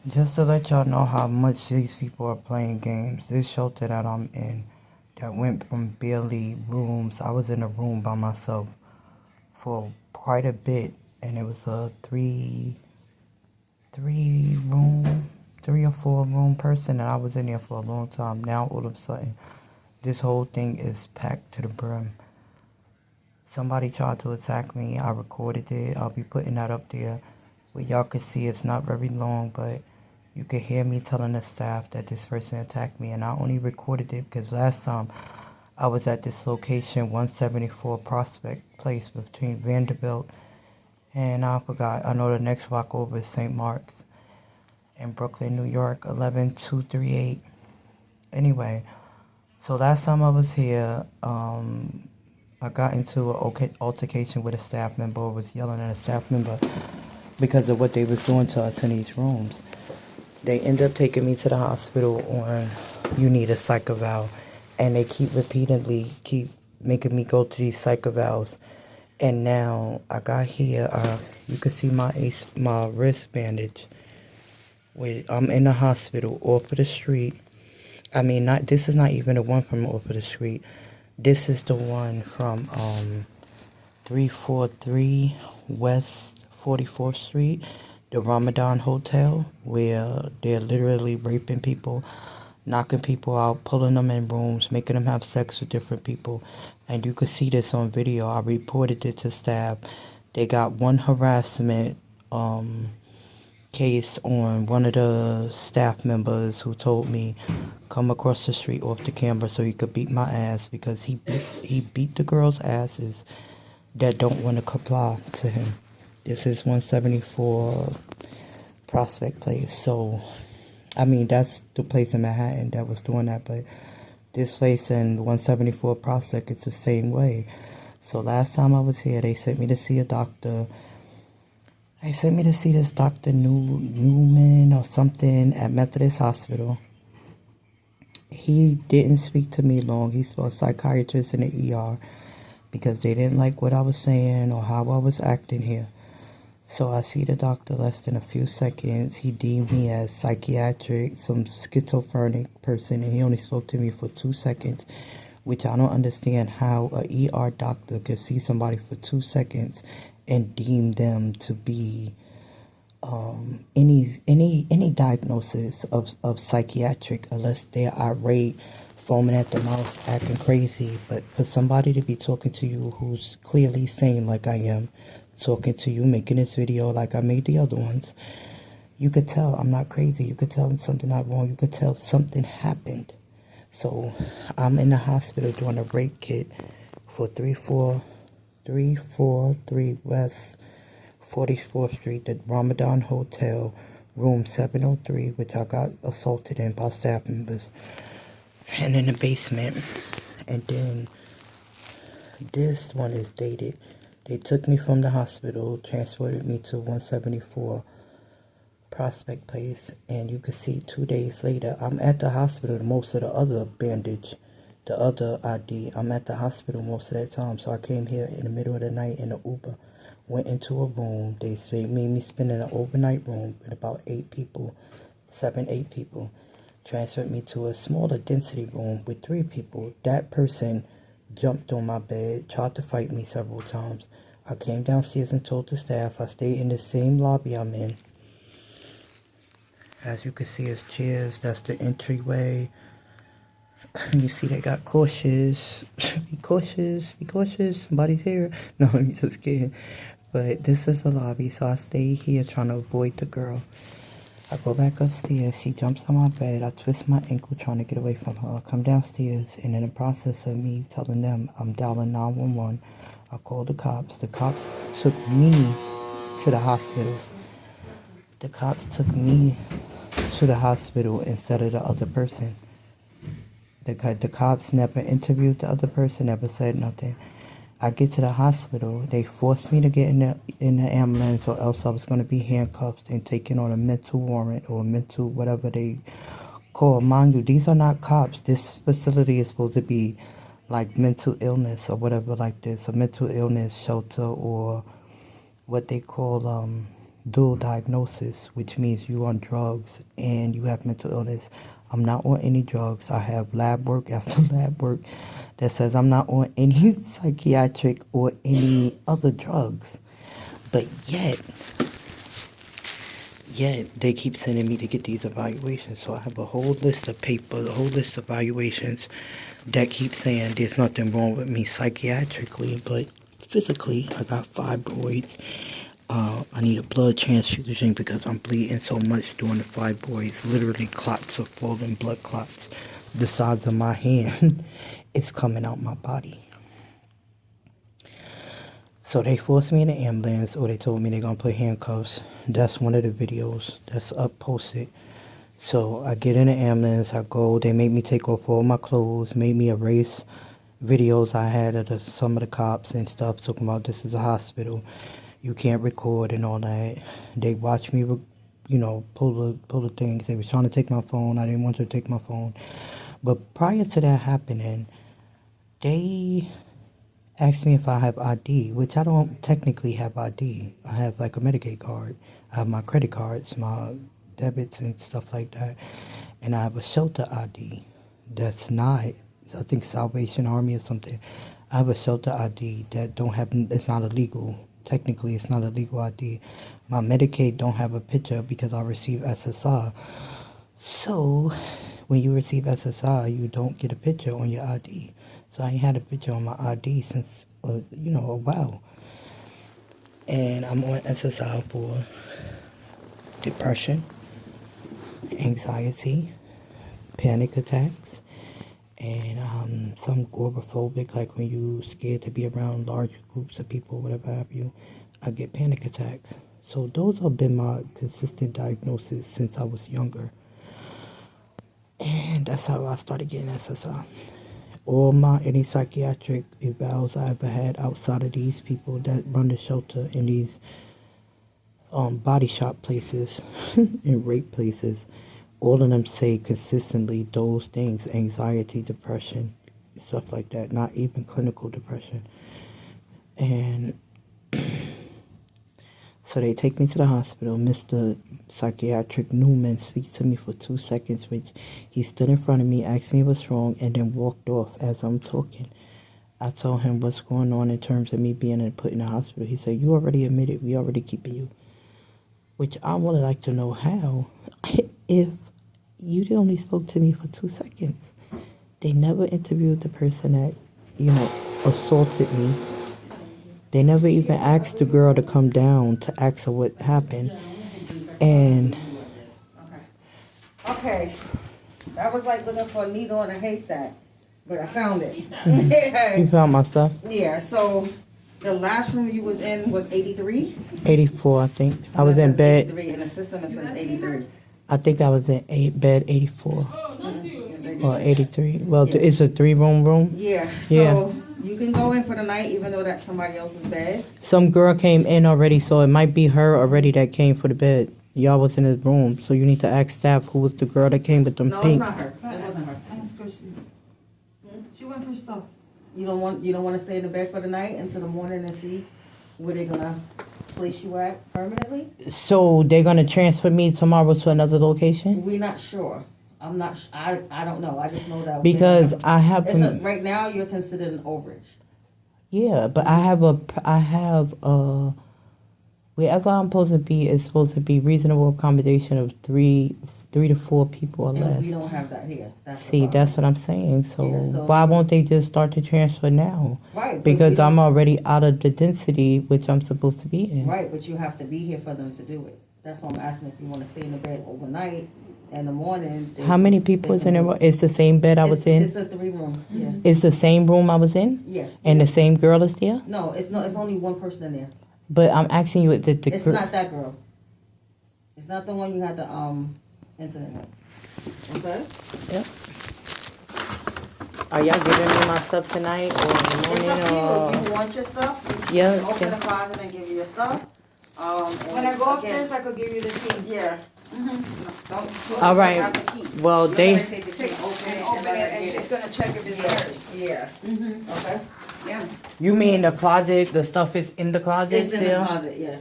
Just to let y'all know how much these people are playing games, this shelter that I'm in, that went from barely rooms, I was in a room by myself for quite a bit, and it was a three room, 3 or 4 room person, and I was in there for a long time. Now all of a sudden, this whole thing is packed to the brim. Somebody tried to attack me. I recorded it. I'll be putting that up there where y'all can see it's not very long, but you can hear me telling the staff that this person attacked me. And I only recorded it because last time I was at this location, 174 Prospect Place between Vanderbilt and I forgot. I know the next block over is St. Mark's in Brooklyn, New York, 11238. Anyway, so last time I was here, I got into an altercation with a staff member, was yelling at a staff member because of what they was doing to us in these rooms. They end up taking me to the hospital on, you need a psych eval, and they keep making me go to these psych evals. And now I got here, you can see my wrist bandage. I'm in the hospital off of the street. I mean, not this is not even the one from off of the street. This is the one from 343 West 44th Street, the Ramadan Hotel, where they're literally raping people, knocking people out, pulling them in rooms, making them have sex with different people. And you can see this on video. I reported it to staff. They got one harassment case on one of the staff members who told me come across the street off the camera so he could beat my ass because he beat the girls' asses that don't want to comply to him. This is 174 Prospect Place. So, I mean, that's the place in Manhattan that was doing that, but this place in 174 Prospect, it's the same way. So last time I was here, they sent me to see a doctor. They sent me to see this Dr. Newman or something at Methodist Hospital. He didn't speak to me long. He's a psychiatrist in the ER because they didn't like what I was saying or how I was acting here. So I see the doctor less than a few seconds. He deemed me as psychiatric, some schizophrenic person, and he only spoke to me for 2 seconds, which I don't understand how a ER doctor could see somebody for 2 seconds and deem them to be any diagnosis of psychiatric unless they're irate, foaming at the mouth, acting crazy. But for somebody to be talking to you who's clearly sane like I am, talking to you, making this video like I made the other ones, you could tell I'm not crazy. You could tell something not wrong. You could tell something happened. So I'm in the hospital doing a rape kit for 343 West 44th Street, the Ramadan Hotel, room 703, which I got assaulted in by staff members, and in the basement. And then this one is dated. They took me from the hospital, transported me to 174 Prospect Place, and you can see 2 days later, I'm at the hospital. Most of the other bandage, the other ID, I'm at the hospital most of that time. So I came here in the middle of the night in an Uber, went into a room. They made me spend in an overnight room with about 8 people, 7, 8 people. Transferred me to a smaller density room with 3 people. That person jumped on my bed, tried to fight me several times. I came downstairs and told the staff I stayed in the same lobby I'm in. As you can see, it's chairs. That's the entryway. You see they got cautious. Be cautious. Be cautious. Somebody's here. No, I'm just kidding. But this is the lobby, so I stay here trying to avoid the girl. I go back upstairs. She jumps on my bed. I twist my ankle trying to get away from her. I come downstairs, and in the process of me telling them I'm dialing 911, I called the cops. The cops took me to the hospital. The cops took me to the hospital instead of the other person. The cops never interviewed the other person, never said nothing. I get to the hospital. They forced me to get in the ambulance, or else I was going to be handcuffed and taken on a mental warrant or mental whatever they call. Mind you, these are not cops. This facility is supposed to be like mental illness or whatever like this, a mental illness shelter, or what they call dual diagnosis, which means you on drugs and you have mental illness. I'm not on any drugs. I have lab work after lab work that says I'm not on any psychiatric or any other drugs. But yet they keep sending me to get these evaluations. So I have a whole list of papers, a whole list of evaluations that keep saying there's nothing wrong with me psychiatrically, but physically I got fibroids. I need a blood transfusion because I'm bleeding so much during the fibroids. Literally clots of falling blood clots the size of my hand. It's coming out my body. So they forced me in the ambulance, or they told me they're going to put handcuffs. That's one of the videos that's up posted. So I get in the ambulance, I go, they make me take off all my clothes, made me erase videos I had of some of the cops and stuff, talking about this is a hospital, you can't record and all that. They watched me, pull the things. They was trying to take my phone. I didn't want to take my phone. But prior to that happening, they asked me if I have ID, which I don't technically have ID. I have like a Medicaid card. I have my credit cards, my debits and stuff like that. And I have a shelter ID that's not, I think Salvation Army or something. I have a shelter ID that don't have, it's not illegal. Technically, it's not a legal ID. My Medicaid don't have a picture because I receive SSI. So, when you receive SSI, you don't get a picture on your ID. So, I ain't had a picture on my ID since, a while. And I'm on SSI for depression, anxiety, panic attacks, and some agoraphobic, like when you scared to be around large groups of people, whatever have you, I get panic attacks. So those have been my consistent diagnosis since I was younger. And that's how I started getting SSI. Any psychiatric evals I ever had outside of these people that run the shelter in these body shop places and rape places, all of them say consistently those things: anxiety, depression, stuff like that, not even clinical depression. And so they take me to the hospital. Mr. Psychiatric Newman speaks to me for 2 seconds, which he stood in front of me, asked me what's wrong, and then walked off as I'm talking. I told him what's going on in terms of me being put in the hospital. He said, you already admitted, we already keeping you. Which I would like to know how, if you only spoke to me for 2 seconds. They never interviewed the person that, assaulted me. They never even asked the girl to come down to ask her what happened. And okay, that was like looking for a needle in a haystack, but I found it. You found my stuff? Yeah, so the last room you was in was 83? 84, I think. I was in bed. 83, in the system it says 83. I think I was in bed 84 or 83. Well, it's a 3-room room. Yeah, so Yeah. you can go in for the night even though that's somebody else's bed. Some girl came in already, so it might be her already that came for the bed. Y'all was in his room, so you need to ask staff who was the girl that came with them No, pink. it's not her. It wasn't her. Ask her, she wants her stuff. You don't want to stay in the bed for the night until the morning and see where they're gonna place you at permanently? So they're gonna transfer me tomorrow to another location? We're not sure. I'm not. I don't know. I just know that Because I have right now you're considered an overage. Yeah, but I have wherever I'm supposed to be is supposed to be reasonable accommodation of three to 4 people or And less. we don't have that here. That's what I'm saying. So, Yeah, so why won't they just start the transfer now? Right. but Because we don't- I'm already out of the density which I'm supposed to be in. Right, but you have to be here for them to do it. That's why I'm asking if you want to stay in the bed overnight. In the morning. How many people is in it? It's the same bed I was in? It's a 3-room. Yeah. It's the same room I was in? Yeah. And the same girl is there? No, it's not. It's only one person in there. But I'm asking you, the It's not that girl. It's not the one you had the incident with. Okay. Yep. Are y'all giving me my stuff tonight or in the It's morning up to you. or? If you want your stuff, you Yeah, can open okay. the closet and give you your stuff. When I go upstairs, I could give you the key. Yeah. Don't close All it, right. have the key. Well, You're they- gonna take the key, open it, And and open let it, her and get she's it. gonna check if it's hers. Yeah. Okay. Yeah. You mean the closet, the stuff is in the closet It's in the still? closet. Yeah.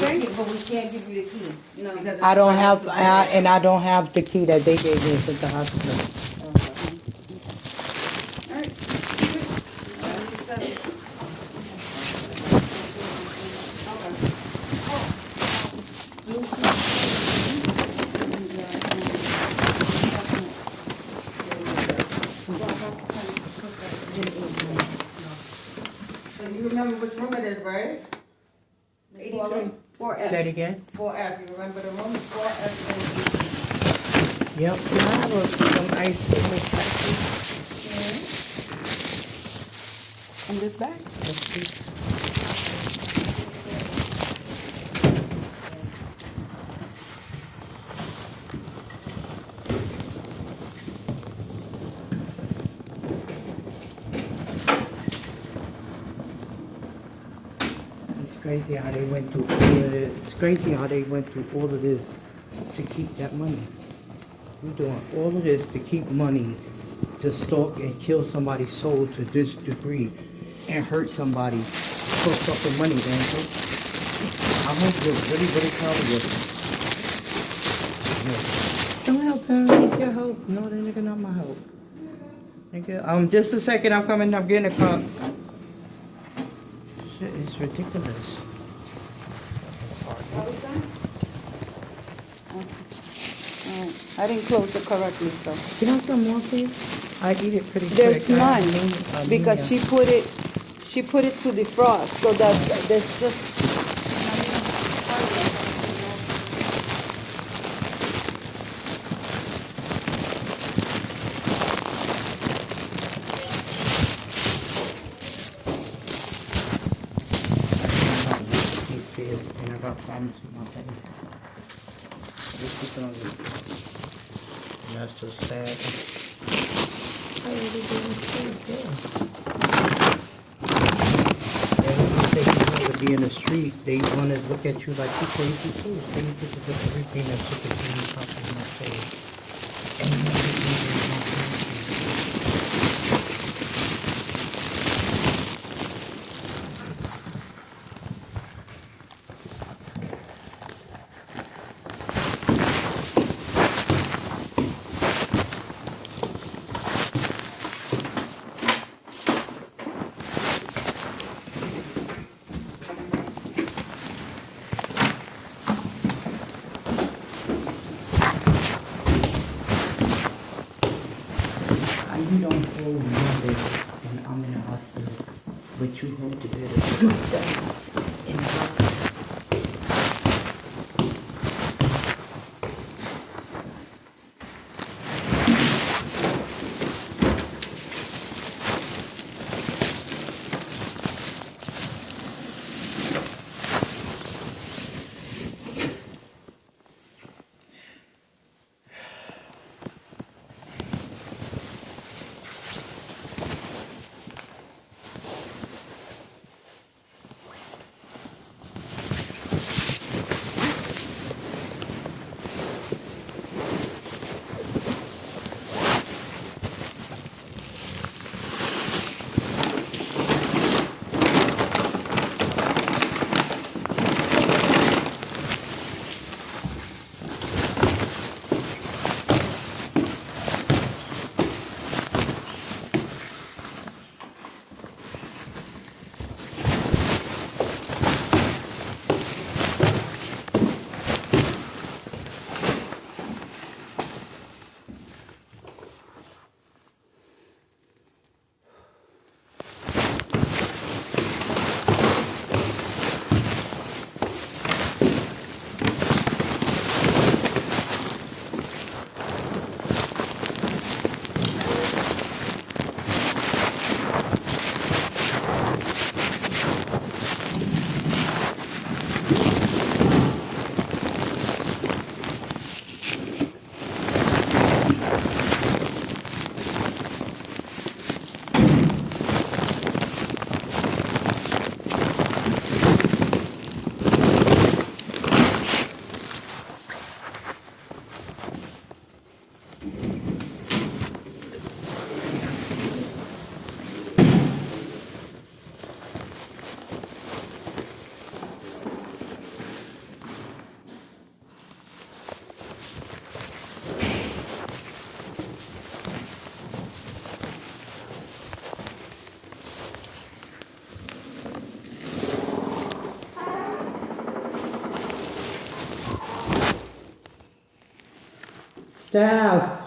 Okay. But we can't give you the key. No. because it's I don't have, financial. and I don't have the key that they gave me at the hospital. Alright. So you remember which room it is, right? 83. 4F. Say it again? 4F, you remember the room? 4F. Yep. Can I have some ice in this In this bag? It's crazy how they went through all of this. It's crazy how they went through all of this to keep that money. We're doing all of this to keep money, to stalk and kill somebody's soul to this degree, and hurt somebody for fucking money, man. I hope you're really, really proud of yourself. Don't help them. Need your help. No, that nigga not my help. Nigga, just a second. I'm coming. I'm getting a call. Shit is ridiculous. I didn't close it correctly, so. Can I have some more, please? I eat it pretty There's quick. I none, have because she put it to defrost, so there's just. And I got problems with my pen. This is on it. And that's so sad. I really didn't see it there. Every day you want to be in the street, they want to look at you like you crazy too. They need to look at everything that took it to you something in my face. And you know, you don't hold your bed and I'm in the hospital, but you hold the bed in the hospital. Staff.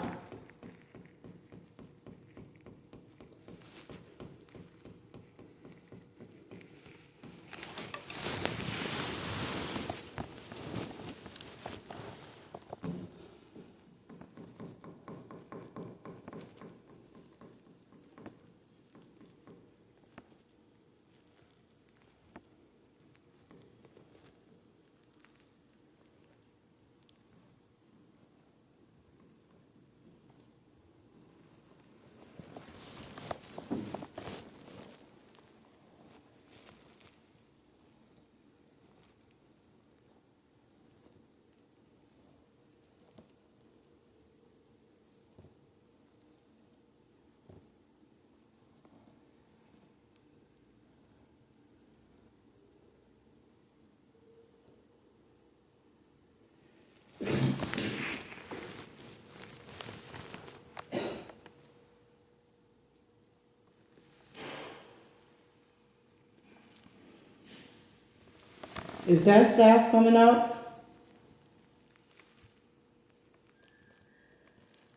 Is that staff coming up?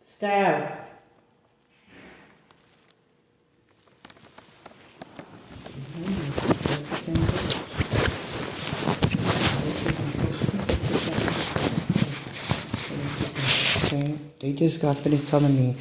Staff. That's the same thing. Okay, they just got finished telling me